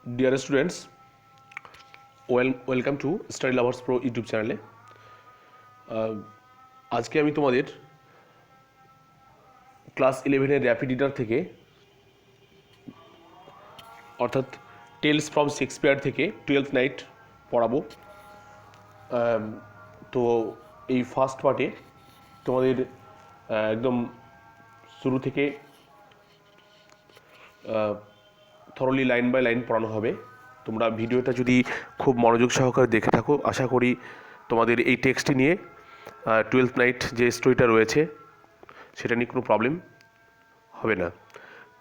Dear students, welcome to Study Lovers Pro YouTube চ্যানেলে। আজকে আমি তোমাদের ক্লাস 11-এর র্যাপিড রিডার থেকে অর্থাৎ টেলস ফ্রম শেক্সপিয়ার থেকে 12th নাইট পড়াবো। তো এই ফার্স্ট পার্টে তোমাদের একদম শুরু থেকে থরলি লাইন বাই লাইন পড়ানো হবে। তোমরা ভিডিওটা যদি খুব মনোযোগ সহকারে দেখে থাকো, আশা করি তোমাদের এই টেক্সটটি নিয়ে 12th নাইট যে স্টোরিটা রয়েছে সেটা নিয়ে কোনো প্রবলেম হবে না।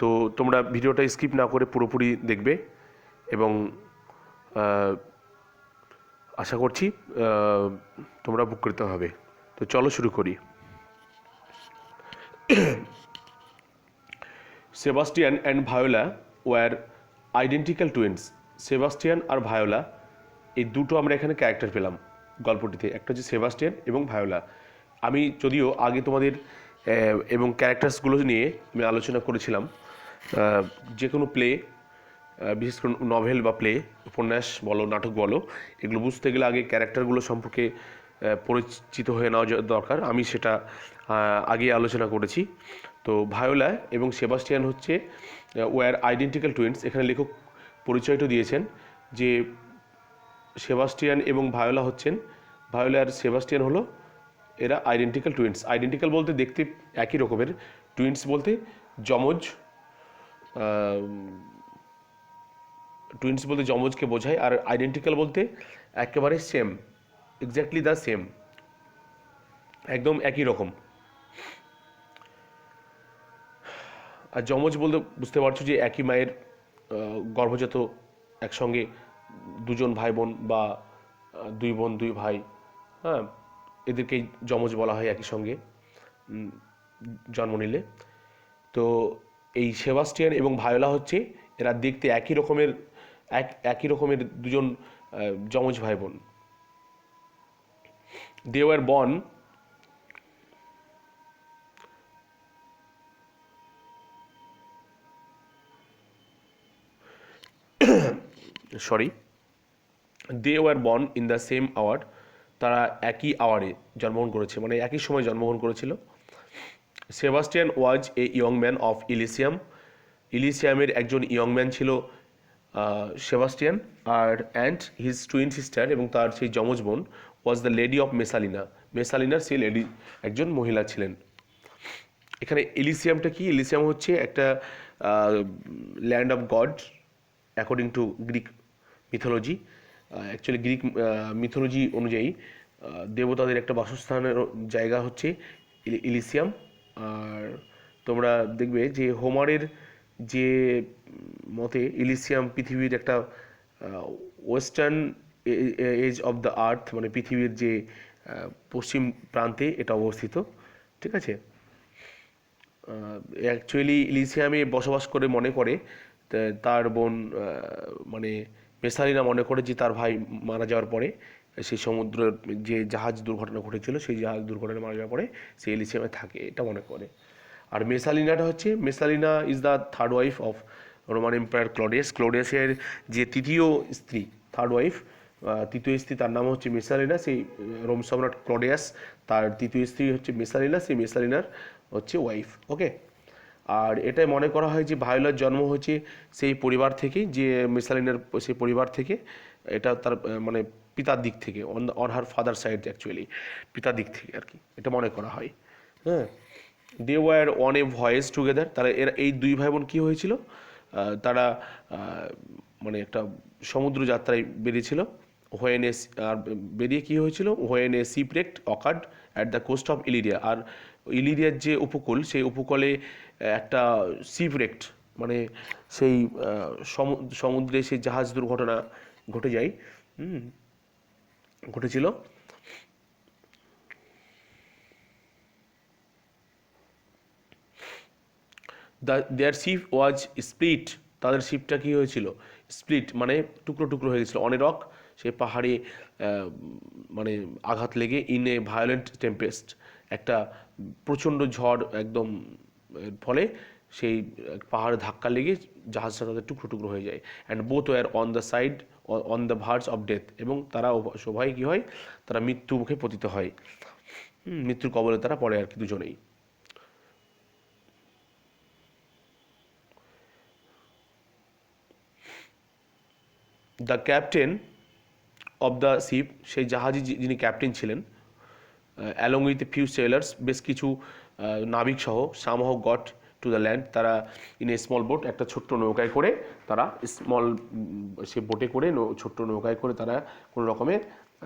তো তোমরা ভিডিওটা স্কিপ না করে পুরোপুরি দেখবে এবং আশা করছি তোমরা উপকৃত হবে। তো চলো শুরু করি। Sebastian and Viola were identical twins. Sebastian আর ভায়োলা এই দুটো আমরা এখানে ক্যারেক্টার পেলাম গল্পটিতে। একটা হচ্ছে সেবাস্টিয়ান এবং ভায়োলা। আমি যদিও আগে তোমাদের এবং ক্যারেক্টার্সগুলো নিয়ে আমি আলোচনা করেছিলাম। যে কোনো প্লে, বিশেষ করে নভেল বা প্লে, উপন্যাস বলো, নাটক বলো, এগুলো বুঝতে গেলে আগে ক্যারেক্টারগুলো সম্পর্কে পরিচিত হয়ে নেওয়া দরকার। আমি সেটা আগে আলোচনা করেছি। তো ভায়োলা এবং সেবাস্টিয়ান হচ্ছে ওয়ার আইডেন্টিক্যাল টুইন্স। এখানে লেখক পরিচয়টা দিয়েছেন যে সেবাস্টিয়ান এবং ভায়োলা হচ্ছেন, ভায়োলা আর সেবাস্টিয়ান হলো এরা আইডেন্টিক্যাল টুইন্স। আইডেন্টিক্যাল বলতে দেখতে একই রকমের, টুইন্স বলতে যমজ। টুইন্স বলতে যমজকে বোঝায়, আর আইডেন্টিক্যাল বলতে একেবারে সেম, এক্স্যাক্টলি দ্য সেম, একদম একই রকম। আর যমজ বলতে বুঝতে পারছো যে একই মায়ের গর্ভজাত একসঙ্গে দুজন ভাই বোন বা দুই বোন দুই ভাই, হ্যাঁ, এদেরকেই যমজ বলা হয় একই সঙ্গে জন্ম নিলে। তো এই সেবাস্টিয়ান এবং ভায়োলা হচ্ছে এরা দেখতে একই রকমের দুজন যমজ ভাই বোন। They were born they were born in the same hour. তারা একই আওয়ারে জন্মগ্রহণ করেছে, মানে একই সময় জন্মগ্রহণ করেছিল। Sebastian was a young man of Elysium. ইলিসিয়ামের একজন ইয়ং ম্যান ছিল সেবাস্টিয়ান। আর অ্যান্ড হিজ টুইন সিস্টার, এবং তার সেই যমজ বোন, was the lady of Messalina. মেসালিনার সেই লেডি একজন মহিলা ছিলেন। এখানে ইলিসিয়ামটা কি? ইলিসিয়াম হচ্ছে একটা land of god according to Greek mythology. Actually Greek mythology অনুযায়ী দেবতাদের একটা বাসস্থানের জায়গা হচ্ছে ইলিসিয়াম। আর তোমরা দেখবে যে হোমারের যে মতে ইলিসিয়াম পৃথিবীর একটা western edge of the earth, মানে পৃথিবীর যে পশ্চিম প্রান্তে এটা অবস্থিত, ঠিক আছে। অ্যাকচুয়ালি ইলিসিয়ামে বসবাস করে মনে করে তার বোন, মানে মেসালিনা মনে করে যে তার ভাই মারা যাওয়ার পরে সেই সমুদ্রের যে জাহাজ দুর্ঘটনা ঘটেছিল, সেই জাহাজ দুর্ঘটনা মারা যাওয়ার পরে সে ইলিসিয়ামে থাকে, এটা মনে করে। আর Messalina is the third wife of Roman empire Claudius. ক্লডিয়াসের যে তৃতীয় স্ত্রী, থার্ড ওয়াইফ, তৃতীয় স্ত্রী, তার নাম হচ্ছে মেসালিনা। সেই রোম সম্রাট ক্লডিয়াস, তার তৃতীয় স্ত্রী হচ্ছে মেসালিনা, সেই মেসালিনার হচ্ছে ওয়াইফ। ওকে। আর এটাই মনে করা হয় যে ভায়োলার জন্ম হচ্ছে সেই পরিবার থেকে, যে মেসালিনার সেই পরিবার থেকে। এটা তার মানে পিতার দিক থেকে, on her father side, actually পিতার দিক থেকে আর কি, এটা মনে করা হয়। হ্যাঁ, they were on a voice together. তারা এই দুই ভাই বোন কী হয়েছিল, তারা মানে একটা সমুদ্র যাত্রায় বেরিয়েছিল। হোয়েন এ, আর বেরিয়ে কী হয়েছিল, when a shipwrecked occurred at the coast of Illyria. আর ইলিরিয়ার যে উপকূল, সেই উপকূলে একটা শিপরেক্ট, মানে সেই সমুদ্রে সেই জাহাজ দুর্ঘটনা ঘটে যায়, ঘটেছিল। দেয়ার শিপ ওয়াজ স্প্লিট। তাদের শিপটা কী হয়েছিল, স্প্লিট মানে টুকরো টুকরো হয়ে গেছিলো। অন এ রক, সে পাহাড়ে মানে আঘাত লেগে, ইন এ ভায়োলেন্ট টেম্পেস্ট, একটা প্রচণ্ড ঝড় একদম ফলে সেই পাহাড়ে ধাক্কা লেগে জাহাজটা তাদের টুকরো টুকরো হয়ে যায়। And both war on the side on the verge of death, এবং তারা সবাই কী হয়, তারা মৃত্যু মুখে পতিত হয়। মৃত্যুর কবলে তারা পড়ে আর কি, দুজনেই। The captain of the ship, সেই জাহাজে যিনি ক্যাপ্টেন ছিলেন, অ্যালং উইথ ফিউ সেলার্স, বেশ কিছু নাবিক সহ, somehow got to the land, তারা ইন এ স্মল বোট, একটা ছোট্ট নৌকায় করে, তারা স্মল সে বোটে করে, ছোট্ট নৌকায় করে তারা কোনো রকমে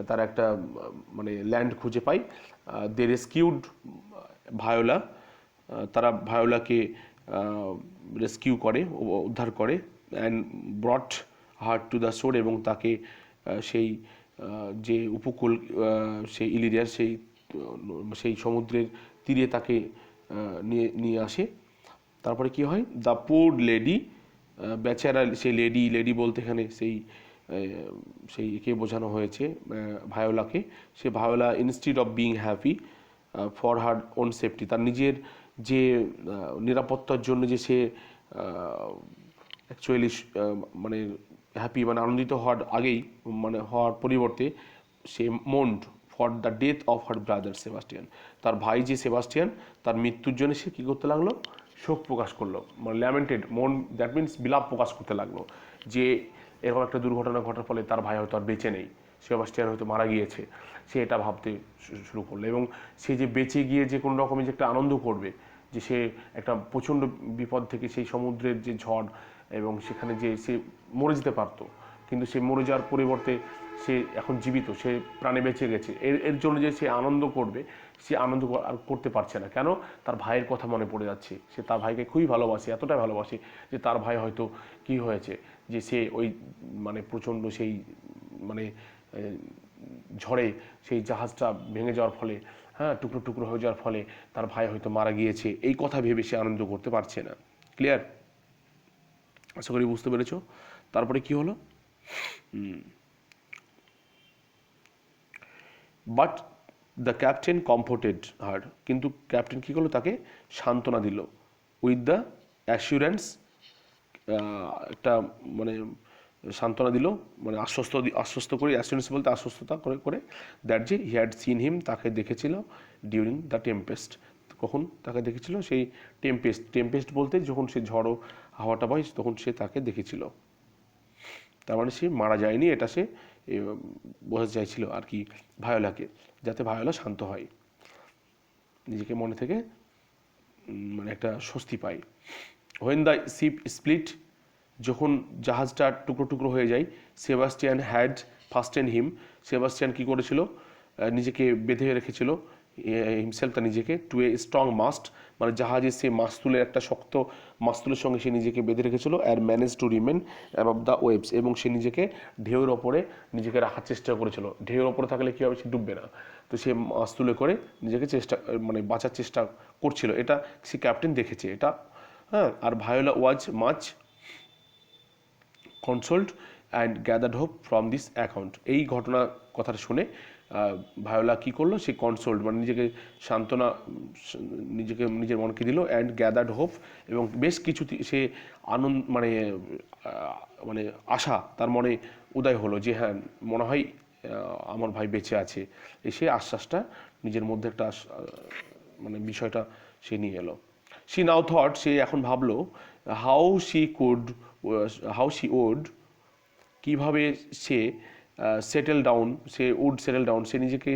তারা একটা মানে ল্যান্ড খুঁজে পায়। দে রেস্কিউড ভায়োলা, তারা ভায়োলাকে রেস্কিউ করে, উদ্ধার করে। And brought heart to the শোর, এবং তাকে সেই যে উপকূল, সেই ইলিরিয়ার সেই সমুদ্রের তীরে তাকে নিয়ে আসে। তারপরে কি হয়, দ্য পোর লেডি, বেচারা সেই লেডি বলতে এখানে সেই একে বোঝানো হয়েছে, ভায়োলাকে। সে Viola instead of being happy for her own safety, তার নিজের যে নিরাপত্তার জন্য যে সে অ্যাকচুয়ালি মানে হ্যাপি, মানে আনন্দিত হওয়ার আগেই, মানে হওয়ার পরিবর্তে সে mourned for the death of her brother Sebastian, তার ভাই যে সেবাস্টিয়ান, তার মৃত্যুর জন্য সে কী করতে লাগলো, শোক প্রকাশ করলো, মানে ল্যামেন্টেড, মন, দ্যাট মিনস বিলাপ প্রকাশ করতে লাগলো, যে এরকম একটা দুর্ঘটনা ঘটার ফলে তার ভাই হয়তো আর বেঁচে নেই, সেবাস্টিয়ান হয়তো মারা গিয়েছে। সে এটা ভাবতে শুরু করলো, এবং সে যে বেঁচে গিয়ে যে কোনো রকমের যে একটা আনন্দ করবে, যে সে একটা প্রচণ্ড বিপদ থেকে, সেই সমুদ্রের যে ঝড়, এবং সেখানে যে সে মরে যেতে পারতো, কিন্তু সে মরে যাওয়ার পরিবর্তে সে এখন জীবিত, সে প্রাণে বেঁচে গেছে, এর জন্য যে সে আনন্দ করবে, সে আনন্দ আর করতে পারছে না। কেন? তার ভাইয়ের কথা মনে পড়ে যাচ্ছে। সে তার ভাইকে খুবই ভালোবাসে, এতটাই ভালোবাসে যে তার ভাই হয়তো কি হয়েছে, যে সে ওই মানে প্রচণ্ড সেই মানে ঝড়ে সেই জাহাজটা ভেঙে যাওয়ার ফলে, হ্যাঁ, টুকরো টুকরো হয়ে যাওয়ার ফলে তার ভাই হয়তো মারা গিয়েছে, এই কথা ভেবে সে আনন্দ করতে পারছে না। ক্লিয়ার? আশা করি বুঝতে পেরেছ। তারপরে কি হলো, বাট দ্য ক্যাপ্টেন কমফোর্টেড হার, কিন্তু ক্যাপ্টেন কী করলো, তাকে সান্ত্বনা দিল, উইথ দ্য অ্যাসিউরেন্স, একটা মানে সান্ত্বনা দিল, মানে আশ্বস্ত করে, অ্যাসিউরেন্স বলতে আশ্বস্ততা করে করে, দ্যাট যে হি হ্যাড সিন হিম, তাকে দেখেছিল ডিউরিং দ্য টেম্পেস্ট, কখন তাকে দেখেছিল, সেই টেম্পেস্ট বলতে যখন সে ঝড়ো হাওয়াটা বয়, তখন সে তাকে দেখেছিল। তার মানে সে মারা যায়নি, এটা সে বোঝাতে চাইছিল আর কি ভায়োলাকে, যাতে ভায়োলা শান্ত হয়, নিজেকে মনে থেকে মানে একটা স্বস্তি পায়। হোয়েন দ্য শিপ স্প্লিট, যখন জাহাজটা টুকরো টুকরো হয়ে যায়, Sebastian had fasten him, Sebastian কী করেছিল, নিজেকে বেঁধে রেখেছিল, হিমসেলফ, তার নিজেকে, টু এ স্ট্রং মাস্ট, মানে জাহাজের সে মাস্তুলের একটা শক্ত মাস্তুলের সঙ্গে সে নিজেকে বেঁধে রেখেছিল, and manage to remain above the waves, এবং সে নিজেকে ঢেউয়ের ওপরে নিজেকে রাখার চেষ্টা করেছিল। ঢেউয়ের ওপরে থাকলে কী হবে, সে ডুববে না, তো সে মাস্তুলে করে নিজেকে মানে বাঁচার চেষ্টা করছিল, এটা সে ক্যাপ্টেন দেখেছে এটা, হ্যাঁ। আর Viola was much consoled and gathered hope from this account, এই ঘটনা কথাটা শুনে ভায়োলা কী করলো, সে কনসোল্ড মানে নিজেকে সান্ত্বনা, নিজের মনকে দিল, অ্যান্ড গ্যাদার্ড হোপ, এবং বেশ কিছু সে আনন্দ মানে মানে আশা তার মনে উদয় হলো, যে হ্যাঁ, মনে হয় আমার ভাই বেঁচে আছে, এসে আশ্বাসটা নিজের মধ্যে একটা মানে বিষয়টা সে নিয়ে এলো। সি নাও থট, সে এখন ভাবলো, হাউ শি উড, কীভাবে সে সেটেল ডাউন, সে নিজেকে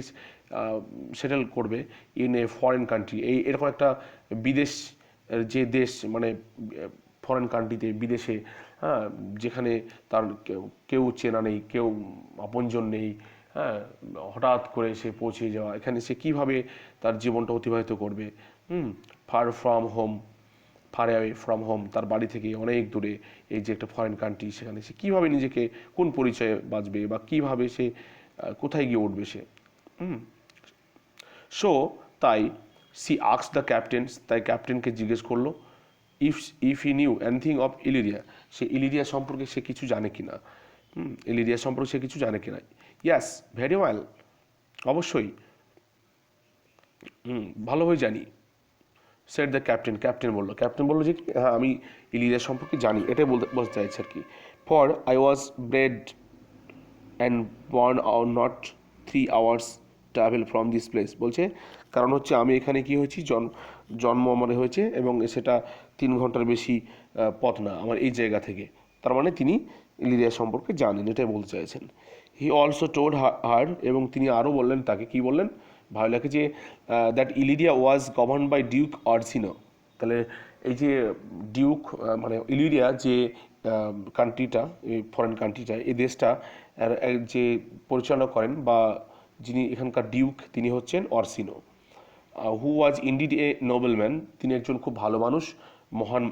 সেটেল করবে ইন এ ফরেন কান্ট্রি, এরকম একটা বিদেশ, যে দেশ মানে ফরেন কান্ট্রিতে, বিদেশে, হ্যাঁ, যেখানে তার কেউ চেনা নেই, কেউ আপনজন নেই, হ্যাঁ, হঠাৎ করে সে পৌঁছে যাওয়া, এখানে সে কীভাবে তার জীবনটা অতিবাহিত করবে, ফার অ্যাওয়ে ফ্রম হোম, তার বাড়ি থেকে অনেক দূরে, এই যে একটা ফরেন কান্ট্রি, সেখানে সে কীভাবে নিজেকে, কোন পরিচয়ে বাঁচবে, বা কীভাবে সে কোথায় গিয়ে উঠবে সে। সো তাই সি আক্স দ্য ক্যাপ্টেন, তাই ক্যাপ্টেনকে জিজ্ঞেস করলো, if he knew anything of Illyria, say Illyria সম্পর্কে সে কিছু জানে কিনা, ইলিরিয়া সম্পর্কে সে কিছু জানে কিনা। ইয়াস, ভেরি ওয়েল, অবশ্যই, ভালোভাবে জানি। সেট দ্য ক্যাপ্টেন, ক্যাপ্টেন বললো যে হ্যাঁ আমি ইলিরিয়া সম্পর্কে জানি, এটাই বলতে চাইছে আর কি। For I was bread and born are not 3 hours travel from this place. বলছে কারণ হচ্ছে আমি এখানে কি হয়েছি, জন্ম আমার হয়েছে এবং সেটা 3 ঘন্টার বেশি পথ না আমার এই জায়গা থেকে। তার মানে তিনি ইলিরিয়া সম্পর্কে জানেন, এটাই বলতে চাইছেন। হি অলসো টোল্ড হার, এবং তিনি আরও বললেন তাকে, কি বললেন ভায়োলাকে, যে that Illyria was govern by Duke Orsino. তাহলে এই যে ডিউক মানে ইলিরিয়া যে কান্ট্রিটা, এই ফরেন কান্ট্রিটা, এই দেশটা যে পরিচালনা করেন বা যিনি এখানকার ডিউক, তিনি হচ্ছেন অরসিনো। হু ওয়াজ ইন্ডিড এ নোবেল ম্যান, তিনি একজন খুব ভালো মানুষ, মহান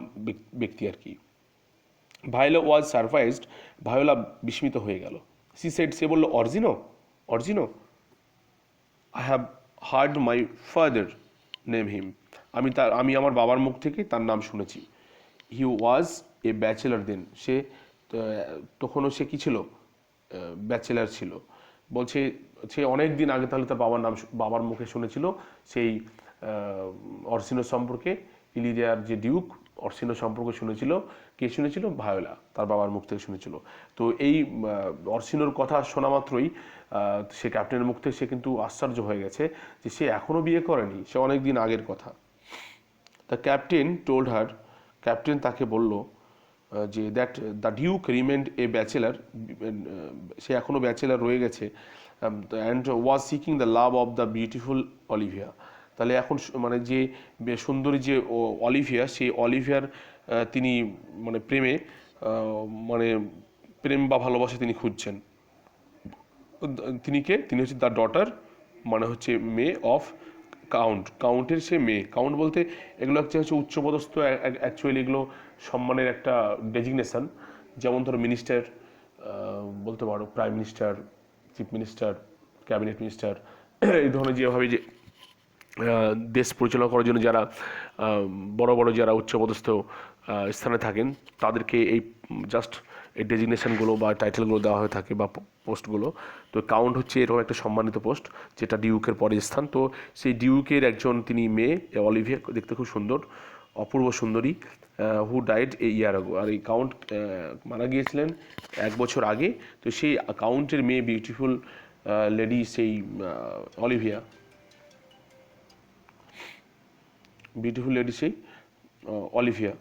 ব্যক্তি আর কি। ভায়োলা ওয়াজ সারপ্রাইজড, ভায়োলা বিস্মিত হয়ে গেল। সে বলল Orsino, I have heard my father name him, আমি আমার বাবার মুখ থেকে তার নাম শুনেছি। হি ওয়াজ এ ব্যাচেলার দেন, সে তখনও সে কী ছিল, ব্যাচেলার ছিল। বলছে সে অনেক দিন আগে তাহলে তার বাবার মুখে শুনেছিল সেই অরসিনো সম্পর্কে, ইলিরিয়ার যে ডিউক অরসিনো সম্পর্কে শুনেছিল। কে শুনেছিল? ভায়োলা তার বাবার মুখ থেকে শুনেছিল। তো এই অরসিনোর কথা শোনা মাত্রই সে ক্যাপ্টেনের মুখ থেকে সে কিন্তু আশ্চর্য হয়ে গেছে যে সে এখনও বিয়ে করেনি, সে অনেক দিন আগের কথা। The captain told her, captain তাকে বলল যে that the duke remained a bachelor, সে এখনও ব্যাচেলার রয়ে গেছে, and was seeking the love of the beautiful Olivia. তাহলে এখন মানে যে সুন্দরী যে অলিভিয়া, সেই অলিভিয়ার তিনি মানে মানে প্রেম বা ভালোবাসা তিনি খুঁজছেন। তিনি কে? তিনি হচ্ছে দ্য ডটার, মানে হচ্ছে মেয়ে অফ কাউন্টের সে মেয়ে। কাউন্ট বলতে এগুলো হচ্ছে উচ্চপদস্থ, অ্যাকচুয়ালি এগুলো সম্মানের একটা ডেজিগনেশন। যেমন ধরো মিনিস্টার বলতে পারো, prime minister, chief minister, cabinet minister, এই ধরনের যেভাবে যে দেশ পরিচালনা করার জন্য যারা বড় বড় যারা উচ্চপদস্থ স্থানে থাকেন, তাদেরকে এই জাস্ট এই ডেজিগনেশনগুলো বা টাইটেলগুলো দেওয়া হয়ে থাকে বা পোস্টগুলো। তো কাউন্ট হচ্ছে এরকম একটা সম্মানিত পোস্ট, যেটা ডিউকের পরে স্থান। তো সেই ডিউকের একজন তিনি মেয়ে, অলিভিয়া, দেখতে খুব সুন্দর, অপূর্ব সুন্দরী, হু ডাইড এ ইয়ার আগো। আর এই কাউন্ট মারা গিয়েছিলেন 1 বছর আগে। তো সেই কাউন্টের মেয়ে, বিউটিফুল লেডি, সেই অলিভিয়া, সেই অলিভিয়া।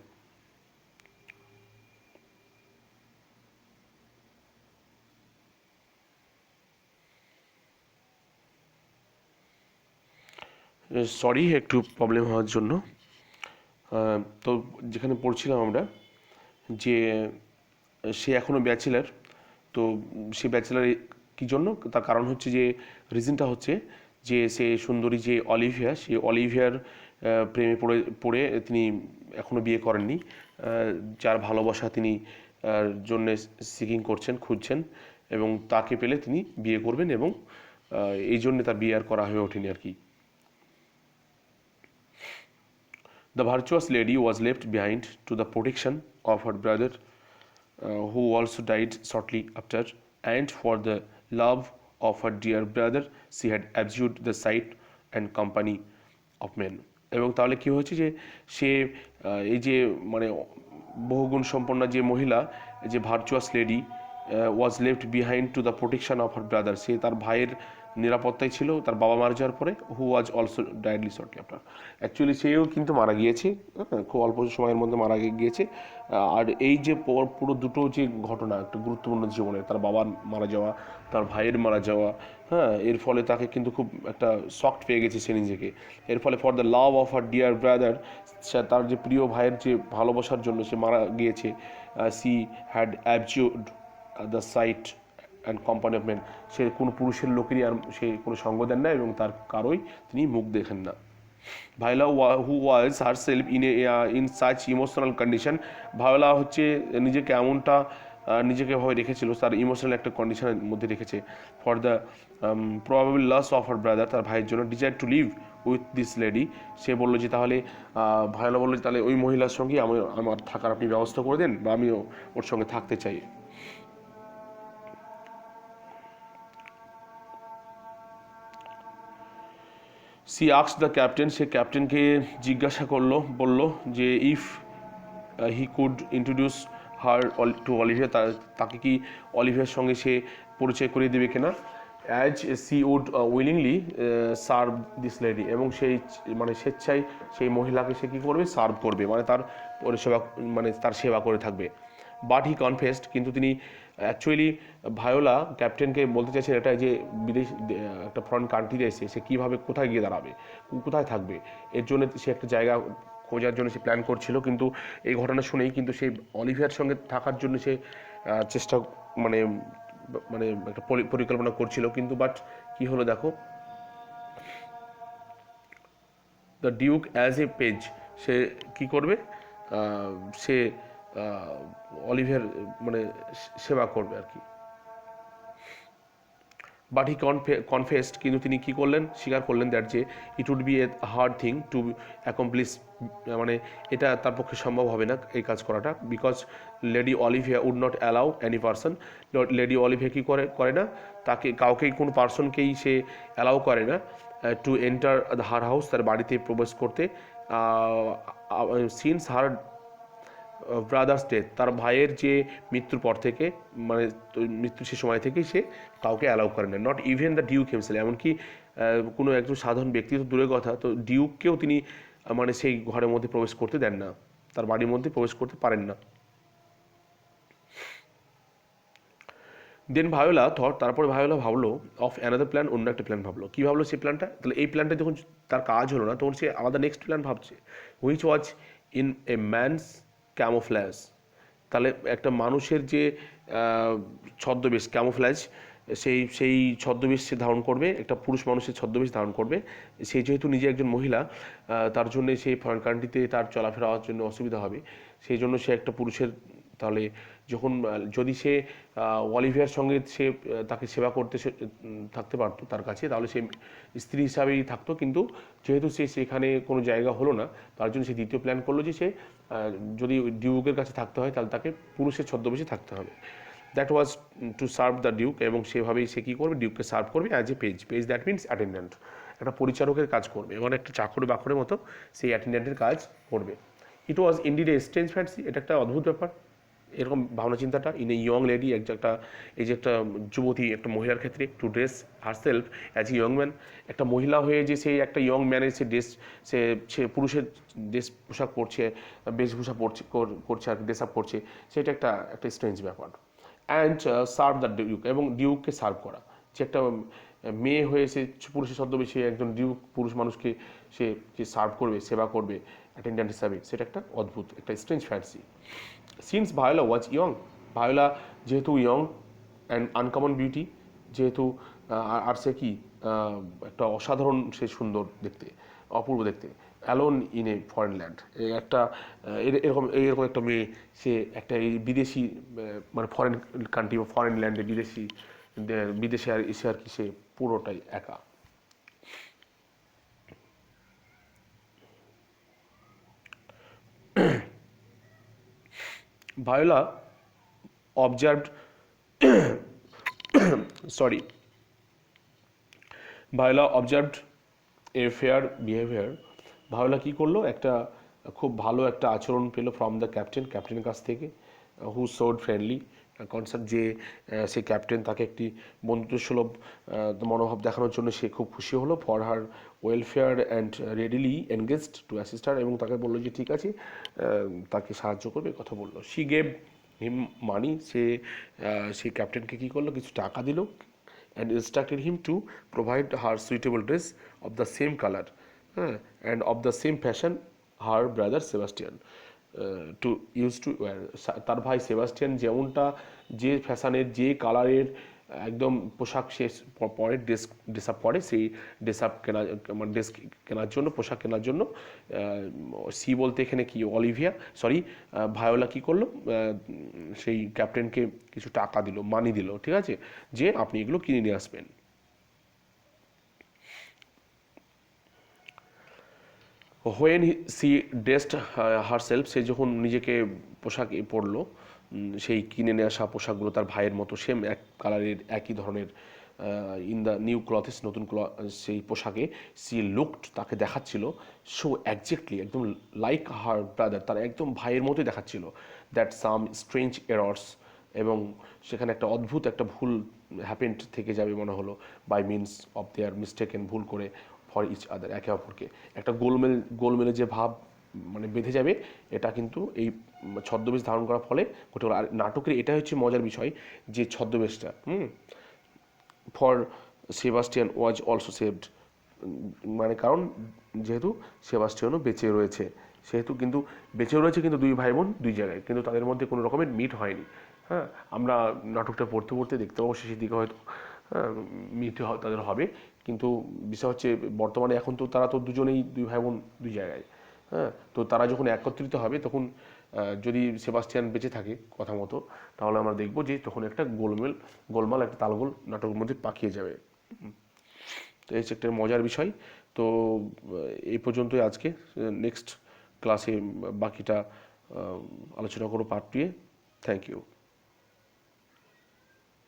সরি একটু প্রবলেম হওয়ার জন্য। তো যেখানে পড়ছিলাম আমরা, যে সে এখনও ব্যাচেলার। তো সে ব্যাচেলার কী জন্য? তার কারণ হচ্ছে যে, রিজনটা হচ্ছে যে সে সুন্দরী যে অলিভিয়া, সেই অলিভিয়ার প্রেমে পড়ে তিনি এখনও বিয়ে করেননি। যার ভালোবাসা তিনি জন্যে সিকিং করছেন, খুঁজছেন, এবং তাকে পেলে তিনি বিয়ে করবেন, এবং এই জন্যে তার বিয়ে আর করা হয়ে ওঠেনি আর কি। The virtuous lady was left behind to the protection of her brother, who also died shortly after, and for the love of her dear brother she had abjured the sight and company of men. এবং তাহলে কী হয়েছে যে সে এই যে মানে বহুগুণ সম্পন্ন যে মহিলা, যে virtuous lady, was left behind to the protection of her brother, সে তার ভাইয়ের নিরাপত্তায় ছিল তার বাবা মারা যাওয়ার পরে। Who was also deadly shortly after, actually সেও কিন্তু মারা গিয়েছে, খুব অল্প সময়ের মধ্যে মারা গিয়েছে। আর এই যে পুরো দুটো যে ঘটনা একটা গুরুত্বপূর্ণ জীবনে, তার বাবার মারা যাওয়া, তার ভাইয়ের মারা যাওয়া, হ্যাঁ, এর ফলে তাকে কিন্তু খুব একটা শক্ট পেয়ে গেছে সে নিজেকে। এর ফলে for the love of her dear brother, তার যে প্রিয় ভাইয়ের যে ভালোবাসার জন্য সে মারা গিয়েছে। She had abjured the sight and company of men, সে কোনো পুরুষের লোকেরই আর সে কোনো সঙ্গ দেন না, এবং তার কারোই তিনি মুখ দেখেন না। Viola who was herself in such emotional condition, Viola হচ্ছে নিজেকে এমনটা নিজেকে ভাবে রেখেছিল, তার ইমোশনাল একটা কন্ডিশনের মধ্যে রেখেছে। For the probable loss of her brother, তার ভাইয়ের জন্য। Desire to live with this lady, সে বললো যে তাহলে ভায়োলা বললো যে তাহলে ওই মহিলার সঙ্গে আমার থাকার আপনি ব্যবস্থা করে দেন, বা আমিও ওর সঙ্গে থাকতে চাই। সি আক্স দ্য ক্যাপ্টেন, সে ক্যাপ্টেনকে জিজ্ঞাসা করলো, বলল যে if he could introduce her to Olivia, তাকে কি অলিভিয়ার সঙ্গে সে পরিচয় করিয়ে দেবে কিনা। As she would willingly serve this lady, এবং সেই মানে স্বেচ্ছায় সেই মহিলাকে সে কী করবে, সার্ভ করবে, মানে তার পরিষেবা, মানে তার সেবা করে থাকবে। বাট হি কনফেসড, কিন্তু তিনি অ্যাকচুয়ালি ভায়োলা ক্যাপ্টেনকে বলতে চাইছেন এটা যে বিদেশ একটা ফরেন কান্ট্রিতে এসে সে কীভাবে কোথায় গিয়ে দাঁড়াবে, কোথায় থাকবে, এর জন্য সে একটা জায়গা খোঁজার জন্য সে প্ল্যান করছিল। কিন্তু এই ঘটনা শুনেই কিন্তু সে অলিভিয়ার সঙ্গে থাকার জন্য সে চেষ্টা মানে মানে একটা পরিকল্পনা করছিল। কিন্তু বাট কি হলো দেখো, the duke as a page, সে কি করবে, সে অলিভিয়ার মানে সেবা করবে আর কি। বাট হি কনফেসড, কিন্তু তিনি কী করলেন, স্বীকার করলেন দ্যাট যে it would be a hard thing to accomplish, মানে এটা তার পক্ষে সম্ভব হবে না এই কাজ করাটা, because Lady Olivia would not allow any person, Lady Olivia কী করে না, তাকে কাউকেই কোনো পার্সনকেই সে অ্যালাউ করে না to enter the her house, তার বাড়িতে প্রবেশ করতে, সিন্স হার ব্রাদার্স ডেথ, তার ভাইয়ের যে মৃত্যুর পর থেকে, মানে মৃত্যু সে সময় থেকেই সে কাউকে অ্যালাউ করে না, not even the Duke himself, এমনকি কোনো একজন সাধারণ ব্যক্তি তো দূরের কথা, তো ডিউককেও তিনি মানে সেই ঘরের মধ্যে প্রবেশ করতে দেন না, তার বাড়ির মধ্যে প্রবেশ করতে পারেন না। দেন ভায়োলা থট, তারপরে ভায়োলা ভাবলো অফ অ্যানাদার প্ল্যান, অন্য একটা প্ল্যান ভাবলো। কী ভাবলো সেই প্ল্যানটা, তাহলে এই প্ল্যানটা যখন তার কাজ হলো না, তখন সে আলাদা নেক্সট প্ল্যান ভাবছে, which was in a man's camouflage, তাহলে একটা মানুষের যে ছদ্মবেশ ক্যামোফ্ল্যাজ, সেই ছদ্মবেশ সে ধারণ করবে, একটা পুরুষ মানুষের ছদ্মবেশ ধারণ করবে। সে যেহেতু নিজে একজন মহিলা, তার জন্য সেই ফরেন কান্ট্রিতে তার চলাফেরা হওয়ার জন্য অসুবিধা হবে, সেই জন্য সে একটা পুরুষের, তাহলে যখন যদি সে অলিভিয়ার সঙ্গে সে তাকে সেবা করতে থাকতে পারতো তার কাছে, তাহলে সে স্ত্রী হিসাবেই থাকতো। কিন্তু যেহেতু সে সেখানে কোনো জায়গা হলো না, তার জন্য সে দ্বিতীয় প্ল্যান করলো যে সে যদি ডিউকের কাছে থাকতে হয় তাহলে তাকে পুরুষের ছদ্মবেশে থাকতে হবে। That was to serve the Duke, এবং সেভাবেই সে কী করবে, ডিউককে সার্ভ করবে as a page that means attendant, একটা পরিচারকের কাজ করবে, মানে একটা চাকর বাকরের মতো সেই অ্যাটেন্ডেন্টের কাজ করবে। ইট ওয়াজ ইনডিড এ স্ট্রেঞ্জ ফ্যান্সি, এটা একটা অদ্ভুত ব্যাপার, এরকম ভাবনা চিন্তাটা ইন এ ইয়ং লেডি, একটা এই যে একটা যুবতী, একটা মহিলার ক্ষেত্রে two dress herself as a young man, একটা মহিলা হয়ে যে সেই একটা ইয়ং ম্যানের সে ড্রেস, সে পুরুষের ড্রেস পোশাক পরছে, বেশভূষা করছে আর ড্রেস আপ করছে, সেটা একটা স্ট্রেঞ্জ ব্যাপার। অ্যান্ড সার্ভ দ্য ডিউক, এবং ডিউককে সার্ভ করা, যে একটা মেয়ে হয়ে সে পুরুষের ছদ্মবেশে একজন ডিউক পুরুষ মানুষকে সে সার্ভ করবে, সেবা করবে অ্যাটেন্ডেন্ট হিসাবে, সেটা একটা অদ্ভুত, একটা স্ট্রেঞ্জ ফ্যান্সি। সিন্স ভায়োলা ওয়াজ ইয়ং, ভায়োলা যেহেতু ইয়ং অ্যান্ড আনকমন বিউটি, যেহেতু আর সে কি একটা অসাধারণ, সে সুন্দর দেখতে, অপূর্ব দেখতে, alone in a foreign land, একটা এরকম একটা মেয়ে, সে একটা এই বিদেশি মানে ফরেন কান্ট্রি বা ফরেন ল্যান্ডে বিদেশে আর এসে আর কি সে পুরোটাই একা। Viola observed sorry Viola observed a fair behaviour, Viola কী করলো, একটা খুব ভালো একটা আচরণ পেলো ফ্রম দ্য ক্যাপ্টেনের কাছ থেকে, হু শোড ফ্রেন্ডলি কনসার্ট, যে সে ক্যাপ্টেন তাকে একটি বন্ধুত্বসুলভ মনোভাব দেখানোর জন্য সে খুব খুশি হলো, for her welfare and readily engaged to assist her, এবং তাকে বললো যে ঠিক আছে তাকে সাহায্য করবে, কথা বললো। শি গেভ হিম মানি, সেই ক্যাপ্টেনকে কী করলো, কিছু টাকা দিল, and instructed him to provide her suitable dress of the same color and of the same fashion her brother Sebastian to used to wear, তার ভাই সেবাস্টিয়ান যেমনটা, যে ফ্যাশনের, যে কালারের একদম পোশাক সে পরে, ড্রেস আপ পরে, সেই ড্রেস আপ মানে ড্রেস কেনার জন্য, পোশাক কেনার জন্য সি বলতে এখানে কি অলিভিয়া, ভায়োলা কী করলো, সেই ক্যাপ্টেনকে কিছু টাকা দিল, মানি দিল, ঠিক আছে, যে আপনি এগুলো কিনে নিয়ে আসবেন। হোয়েন সি ড্রেসড হারসেলফ, সে যখন নিজেকে পোশাক পরলো, সেই কিনে নিয়ে আসা পোশাকগুলো তার ভাইয়ের মতো সেম এক কালারের, একই ধরনের ইন দ্য নিউ ক্লথেস, নতুন সেই পোশাকে সি লুকড, তাকে দেখাচ্ছিল সো একজ্যাক্টলি একদম লাইক হার ব্রাদার, তার একদম ভাইয়ের মতোই দেখাচ্ছিল। দ্যাট সাম স্ট্রেঞ্জ এরর্স, এবং সেখানে একটা অদ্ভুত একটা ভুল হ্যাপেন্ড থেকে যাবে মনে হলো, by means of their mistaken, ভুল করে, ফর ইচ আদার, একে অপরকে। একটা গোলমেলে যে ভাব মানে বেঁধে যাবে, এটা কিন্তু এই ছদ্মবেশ ধারণ করার ফলে ঘটে গেল। আর নাটকের এটা হচ্ছে মজার বিষয়, যে ছদ্মবেশটা for Sebastian was also saved, মানে কারণ যেহেতু সেবাস্টিয়ানও বেঁচে রয়েছে, সেহেতু কিন্তু বেঁচে রয়েছে, কিন্তু দুই ভাই বোন দুই জায়গায়, কিন্তু তাদের মধ্যে কোনো রকমের মিট হয়নি। হ্যাঁ, আমরা নাটকটা পড়তে পড়তে দেখতে পাবো শেষের দিকে হয়তো মিট তাদের হবে, কিন্তু বিষয় হচ্ছে বর্তমানে এখন তো তারা তো দুজনেই দুই ভাই বোন দুই জায়গায়। হ্যাঁ, তো তারা যখন একত্রিত হবে তখন যদি সেবাস্টিয়ান বেঁচে থাকে কথা মতো, তাহলে আমরা দেখবো যে তখন একটা গোলমাল একটা তালগোল নাটকের মধ্যে পাকিয়ে যাবে। তো এই হচ্ছে একটা মজার বিষয়। তো এই পর্যন্তই আজকে। নেক্সট ক্লাসে বাকিটা আলোচনা করো পার্ট 2-এ। Thank you.